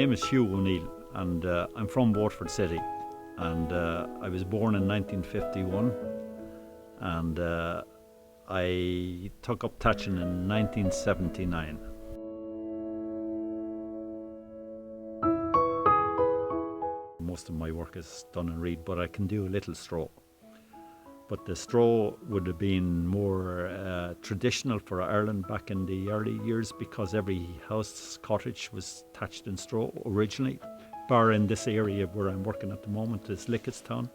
name is Hugh O'Neill, and I'm from Waterford City, and I was born in 1951, and I took up thatching in 1979. Most of my work is done in reed, but I can do a little straw. But the straw would have been more traditional for Ireland back in the early years, because every house, cottage was thatched in straw originally. Bar in this area where I'm working at the moment is Lickettstown.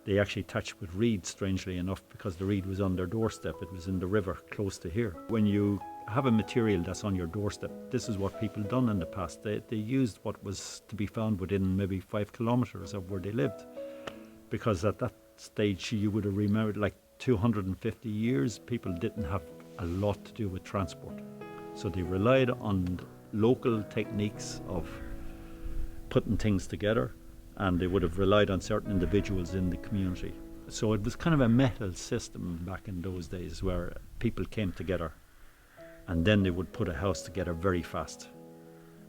They actually thatched with reed, strangely enough, because the reed was on their doorstep. It was in the river close to here. When you have a material that's on your doorstep, this is what people done in the past. They used what was to be found within maybe 5 kilometres of where they lived, because at that stage you would have remembered, like 250 years, people didn't have a lot to do with transport. So they relied on local techniques of putting things together, and they would have relied on certain individuals in the community. So it was kind of a metal system back in those days, where people came together and then they would put a house together very fast.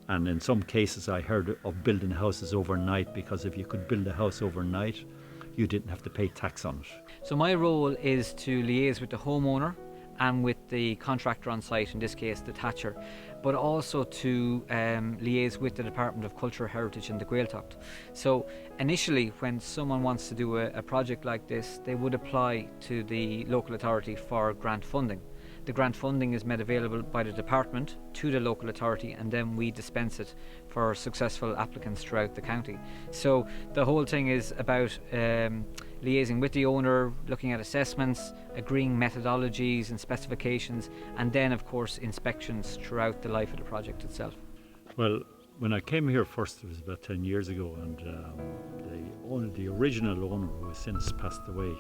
And in some cases I heard of building houses overnight, because if you could build a house overnight, you didn't have to pay tax on it. So my role is to liaise with the homeowner and with the contractor on site, in this case the thatcher, but also to liaise with the Department of Culture, Heritage and the Gaeltacht. So initially, when someone wants to do a project like this, they would apply to the local authority for grant funding. The grant funding is made available by the department to the local authority, and then we dispense it for successful applicants throughout the county. So the whole thing is about liaising with the owner, looking at assessments, agreeing methodologies and specifications, and then of course inspections throughout the life of the project itself. Well, when I came here first, it was about 10 years ago, and the original owner, who has since passed away,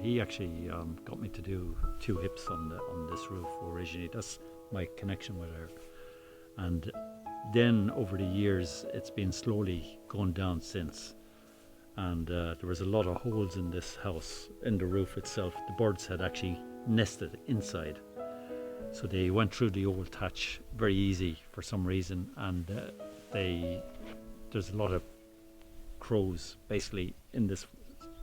he actually got me to do 2 hips on this roof originally. That's my connection with her. And then over the years, it's been slowly going down since. And there was a lot of holes in this house, in the roof itself. The birds had actually nested inside. So they went through the old thatch very easy for some reason, and there's a lot of crows basically in this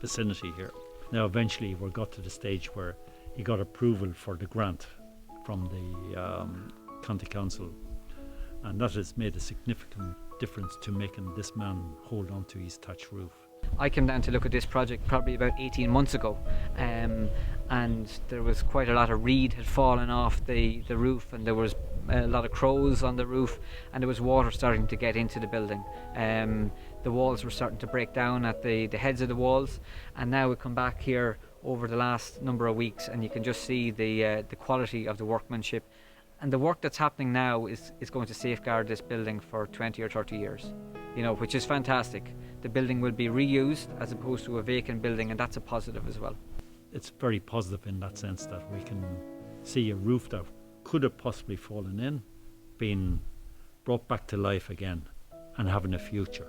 vicinity here. Now eventually we got to the stage where he got approval for the grant from the county council, and that has made a significant difference to making this man hold on to his thatch roof. I came down to look at this project probably about 18 months ago, and there was quite a lot of reed had fallen off the roof, and there was a lot of crows on the roof, and there was water starting to get into the building. The walls were starting to break down at the heads of the walls, and now we come back here over the last number of weeks, and you can just see the quality of the workmanship. And the work that's happening now is going to safeguard this building for 20 or 30 years, which is fantastic. The building will be reused as opposed to a vacant building, and that's a positive as well. It's very positive in that sense that we can see a roof that could have possibly fallen in, being brought back to life again and having a future.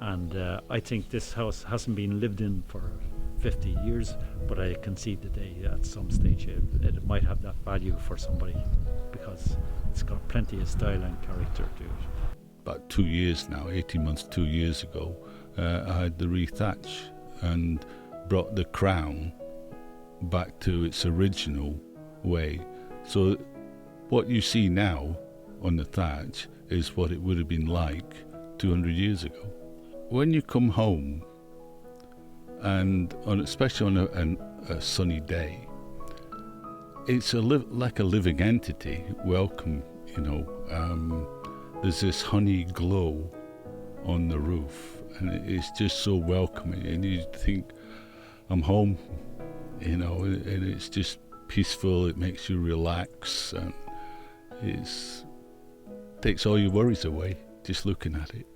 And I think this house hasn't been lived in for 50 years, but I can see today at some stage it might have that value for somebody, because it's got plenty of style and character to it. About 2 years now, 18 months, 2 years ago, I had the re-thatch and brought the crown back to its original way. So what you see now on the thatch is what it would have been like 200 years ago. When you come home, and especially on a sunny day, it's like a living entity. Welcome, there's this honey glow on the roof, and it's just so welcoming, and you think, I'm home, and it's just peaceful. It makes you relax, and it takes all your worries away just looking at it.